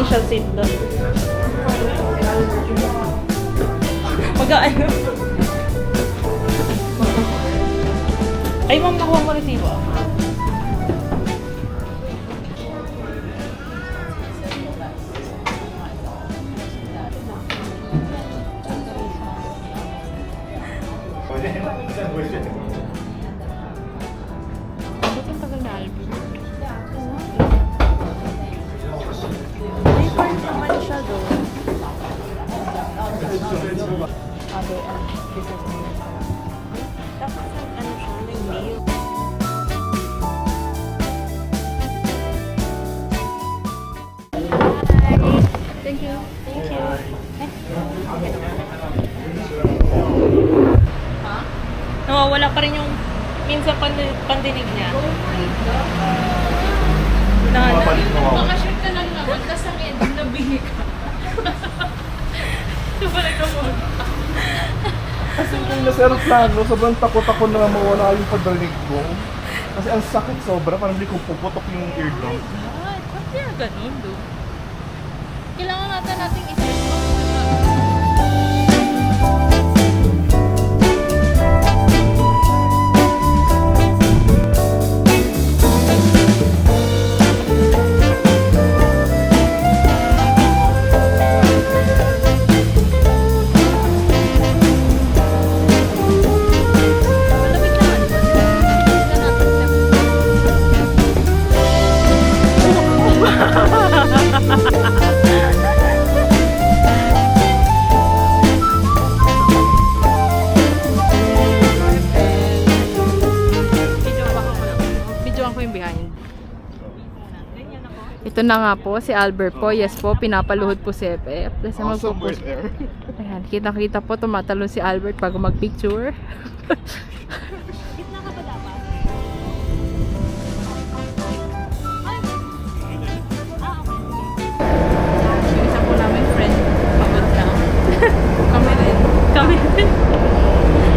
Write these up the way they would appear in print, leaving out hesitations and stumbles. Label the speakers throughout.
Speaker 1: presidential seat doon. Mag-ano? Ay, ma'am, nakuha mo resibo. Bakit ang tagal na album? May part naman siya doon. Other business naman. Tapos ano siya, may mail. Thank you. Thank you. Nawawala pa rin yung minsan pandinig niya.
Speaker 2: Makashoot ka lang naman, tapos ang ending nabingi ka. Ito pala ka mo.
Speaker 3: Kasi kung nasa aeroplano, sobrang takot ako na mawala yung pagdarinig ko. Kasi ang sakit sobra, parang hindi ko puputok yung eardrum.
Speaker 2: Ba't kaya ganun, do? Kailangan natin isip mo. Ito na nga po, si Albert po. Yes po, pinapaluhod po si FF. Kasi
Speaker 3: Awesome right there.
Speaker 2: Ayan, kita-kita po, tumatalon si Albert bago mag-picture.
Speaker 1: Gitna ka ba dapat?
Speaker 2: Yung isa po namin friend, pagod na. Kami rin.
Speaker 1: Kami rin.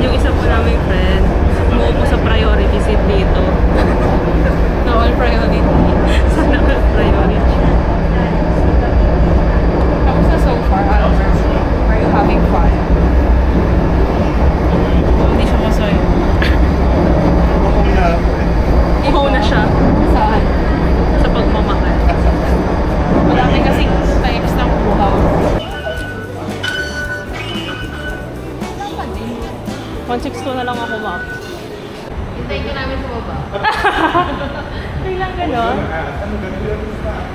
Speaker 1: Yung isa po namin friend, umuupo sa priority seat dito.
Speaker 2: No, all priority.
Speaker 1: Sana all priority.
Speaker 2: Kamusta so far, Albert? Are you having fun?
Speaker 1: Hindi siya masaya.
Speaker 3: Mukhang na ako eh.
Speaker 1: Uhaw na siya
Speaker 2: Saan?
Speaker 1: sa pagmamahal.
Speaker 2: Marami kasing types ng buhaw.
Speaker 1: 162 na lang ako, ma'am.
Speaker 2: Hintayin ka namin sa baba.
Speaker 1: Kailan gano'n?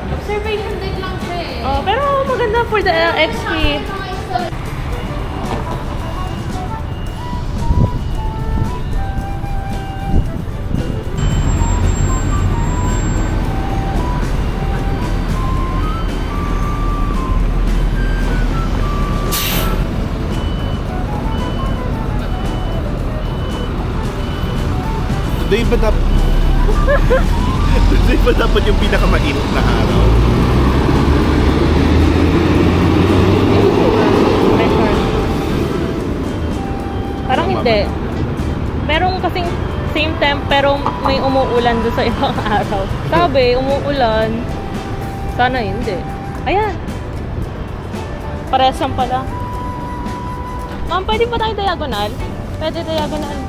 Speaker 2: Observation date lang siya eh.
Speaker 1: Oh, pero maganda for the XP.
Speaker 3: Today ba dapat... Today ba dapat yung pinakamainit na araw?
Speaker 1: Record. Parang hindi. Merong kasing same temp pero may umuulan doon sa ibang araw. Sabi, umuulan. Sana hindi. Ayan. Parehas lang pala. Ma'am, pwede pa tayo diagonal? Pwede diagonal.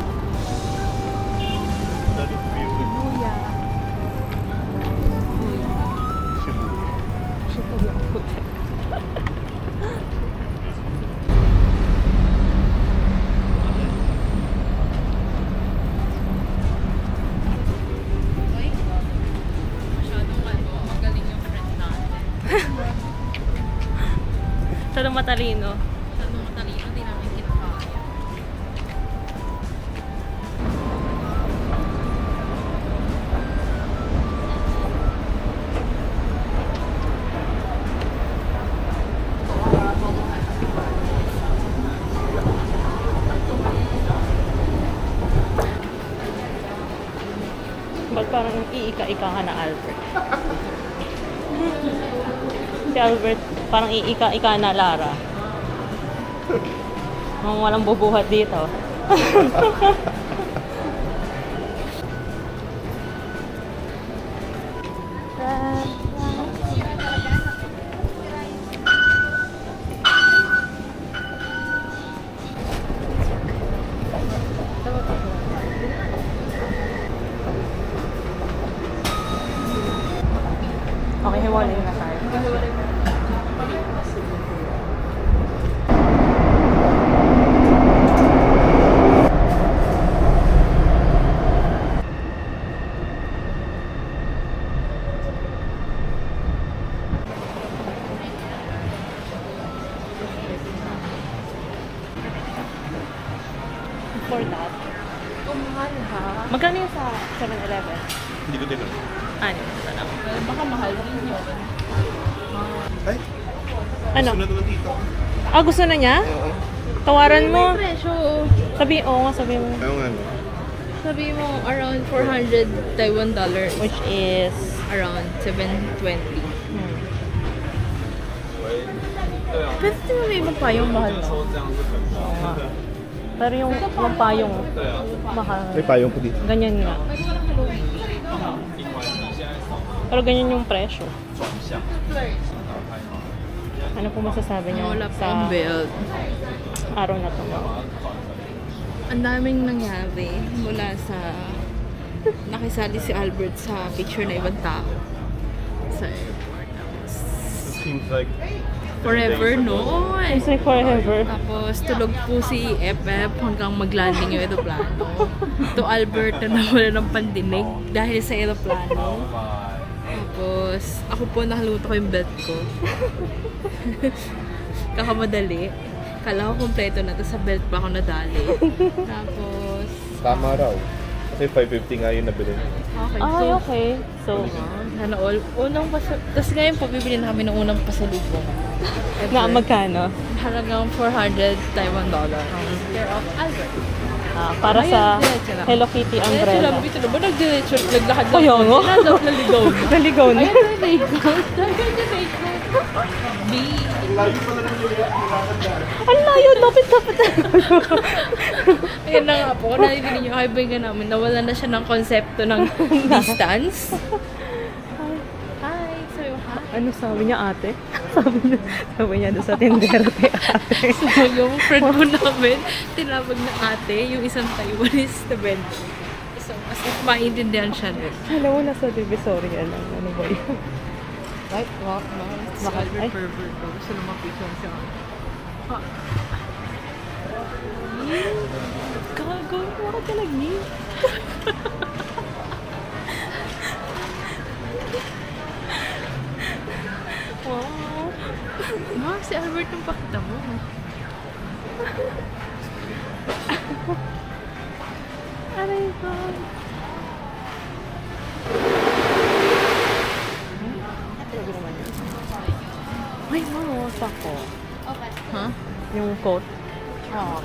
Speaker 1: Masyadong matalino.
Speaker 2: Masyadong matalino, hindi namin kinakaya.
Speaker 1: Ba't parang iika-ika ka na, Albert? Si Albert, parang iika-ika na, Lara. Mga walang bubuhat dito. for that.
Speaker 2: Mahal ha.
Speaker 1: Magkano yung sa 7-Eleven?
Speaker 3: Hindi ko tinanong.
Speaker 1: Ano? Lang.
Speaker 2: Baka mahal din yun.
Speaker 3: Ay,
Speaker 1: Ano?
Speaker 3: sunod na dito.
Speaker 1: Ah, gusto na niya?
Speaker 3: Oo.
Speaker 1: Tawaran mo.
Speaker 2: Presyo.
Speaker 1: Sabi mo.
Speaker 3: Ayaw nga no.
Speaker 2: Sabi mo around 400 Taiwan dollar.
Speaker 1: Which is...
Speaker 2: Around 720.
Speaker 1: Hmm.
Speaker 2: Pero tingnan mo iba pa yung mahal na.
Speaker 1: Oo nga. Pero yung payong mahal.
Speaker 3: May payong po dito.
Speaker 1: Ganyan nga. Pero ganyan yung presyo. Ano po masasabi niyo
Speaker 2: Wala pa
Speaker 1: sa
Speaker 2: ang belt.
Speaker 1: araw na to?
Speaker 2: Ang daming nangyari mula sa nakisali si Albert sa picture na ibang tao sa airport. Tapos,
Speaker 3: Seems like
Speaker 2: forever, no?
Speaker 1: It's like forever.
Speaker 2: Tapos tulog po si FF hanggang maglanding yung aeroplano. To Albert na nawala ng pandinig dahil sa aeroplano. Tapos ako po nakalimutan ko yung belt ko. Kakamadali. Kala ko kompleto na, tapos sa belt pa ako nadali. Tapos,
Speaker 3: tama raw. Kasi 550 nga yung nabili niya.
Speaker 2: okay.
Speaker 1: Ay, okay. So,
Speaker 2: Sana all, unang tapos ngayon po, bibili na kami ng unang pasalubong.
Speaker 1: na magkano?
Speaker 2: Halagang 400 Taiwan dollar. Care of Albert.
Speaker 1: Para
Speaker 2: Ayun,
Speaker 1: sa
Speaker 2: diretso lang.
Speaker 1: Hello Kitty
Speaker 2: Diretso
Speaker 1: umbrella.
Speaker 2: lang, dito na ba? Naglakad lang.
Speaker 1: Ayaw nga.
Speaker 2: Naligaw na.
Speaker 1: Naligaw na.
Speaker 2: Ayun na naikot. Ayun na naikot. B.
Speaker 1: Ang layo, dapat.
Speaker 2: Ayun na nga po, kung nalibili niyo kaibigan namin, nawala na siya ng konsepto ng distance. Hi, sabi mo, hi.
Speaker 1: Ano sabi niya ate? Sabi niya doon sa tindero kay ate.
Speaker 2: So, yung friend ko namin, tinawag na ate, yung isang Taiwanese na vendor. So, as if maintindihan siya nun.
Speaker 1: Alam mo, nasa Divisoria lang. Ano ba yun?
Speaker 2: Right, walk, no? Si
Speaker 1: Bakit?
Speaker 2: Albert
Speaker 1: Ay.
Speaker 2: pervert ko. Gusto na mapicture siya.
Speaker 1: Gago, bakit ka nag-leave? Wow.
Speaker 2: Ma, si Albert yung pakita mo.
Speaker 1: Aray ko. Ay, mo, sako.
Speaker 2: Ha?
Speaker 1: Yung coat.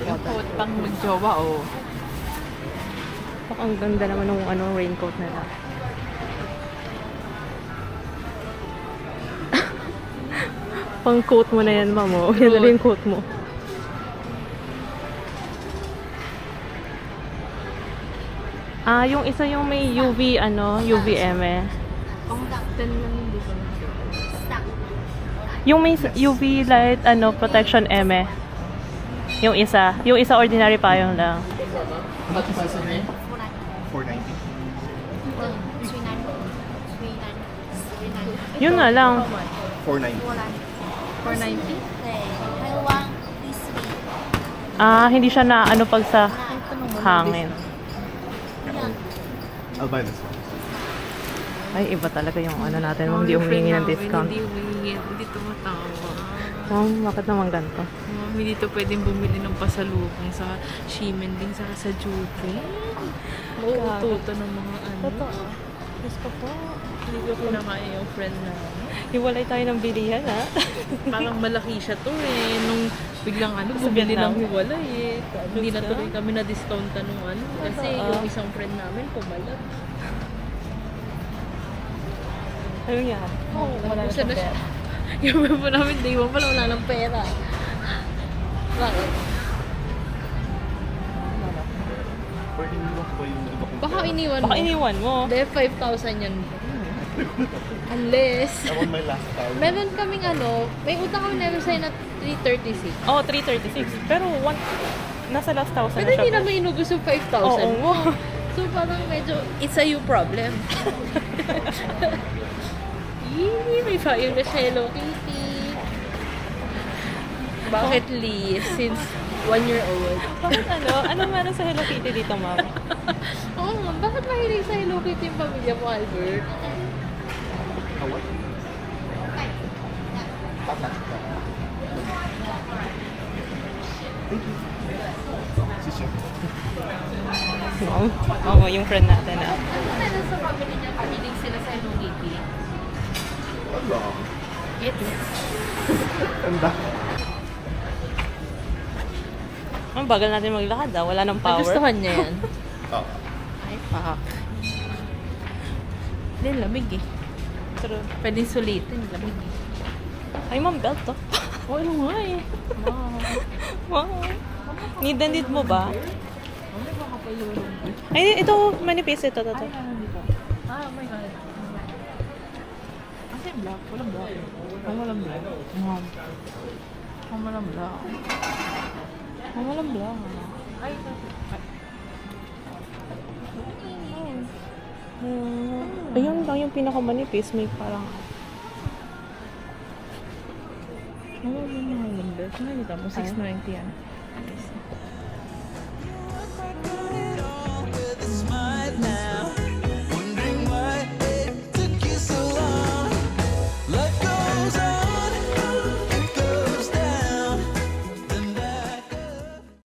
Speaker 2: Yung coat pang magjowa, oh.
Speaker 1: Pak, ang ganda naman ng raincoat nila. Pang coat mo na yan, mamo. Yan na rin yung coat mo. Yung isa yung may UV, UVM eh.
Speaker 2: Oh, 10 lang hindi ko na sure.
Speaker 1: Yung may UV light, protection M eh. Yung isa ordinary payong lang.
Speaker 3: 490.
Speaker 1: Yun nga lang.
Speaker 3: 490.
Speaker 2: 490?
Speaker 1: Hindi siya na pag sa hangin.
Speaker 3: I'll buy this one.
Speaker 1: Ay, iba talaga yung natin. Hindi humingi ng discount.
Speaker 2: Hindi humingi. Hindi tumatawa.
Speaker 1: Bakit naman ganito?
Speaker 2: Hindi dito pwedeng bumili ng pasalubong sa Shimen din sa Juki. Mauututo ng mga
Speaker 1: Totoo. Diyos ko po.
Speaker 2: Hindi ko pinakain yung friend na.
Speaker 1: Hiwalay tayo ng bilihan, ha?
Speaker 2: Parang malaki siya to eh. Nung biglang
Speaker 1: Sa
Speaker 2: bumili
Speaker 1: Vietnam.
Speaker 2: ng hiwalay eh. Hindi na tuloy kami na-discountan nung Kasi
Speaker 1: Totoo.
Speaker 2: yung isang friend namin pumalat.
Speaker 1: Ano yan? Wala na
Speaker 2: Gusto
Speaker 1: sa
Speaker 2: na siya.
Speaker 1: pera.
Speaker 2: Yung member namin, day one pala wala ng pera. Bakit?
Speaker 3: Pwede mo ba yung iba kong
Speaker 2: Baka iniwan mo.
Speaker 1: Baka iniwan mo.
Speaker 2: Hindi, 5,000 yan. Unless,
Speaker 3: I want my last towel.
Speaker 2: meron kaming may utang kami never sa'yo na 336.
Speaker 1: Oh, 336. Pero nasa last 1,000
Speaker 2: Pero
Speaker 1: na siya.
Speaker 2: hindi naman inubos yung 5,000
Speaker 1: Oo.
Speaker 2: mo. So parang medyo, it's a you problem. Yee, may fire na siya, Hello Kitty. Bucket list since 1 year old.
Speaker 1: Bakit ano meron sa Hello Kitty dito, ma'am?
Speaker 2: Oo nga, bakit mahilig sa Hello Kitty yung pamilya mo, Albert?
Speaker 3: What? Tama. Thank you. Si Chef.
Speaker 1: Oo, yung friend natin ah.
Speaker 2: Ano sa family niya, kamiling sila sa Nugiki.
Speaker 3: Wala.
Speaker 2: It's
Speaker 3: Tanda.
Speaker 1: Ang bagal natin maglakad ah. Wala nang power.
Speaker 2: Nagustuhan niya yan.
Speaker 3: Ah.
Speaker 2: Ay, fuck. Hindi, lamig eh.
Speaker 1: True.
Speaker 2: Pwedeng sulitin, lamig eh.
Speaker 1: Ay, ma'am, belt to.
Speaker 2: Oo, ano nga eh.
Speaker 1: Wow. Need mo ba?
Speaker 2: Ano ba kapalulong?
Speaker 1: Ay, ito, manipis ito.
Speaker 2: Ah, oh my god. Kasi black, walang black. Walang black. Walang black. Walang black. Ay,
Speaker 1: Ayun lang yung pinakamanipis. May parang...
Speaker 2: ano yung mga number? Nakikita mo, 690 yan.
Speaker 4: with a smile now, wondering why it took you so long. Life goes on.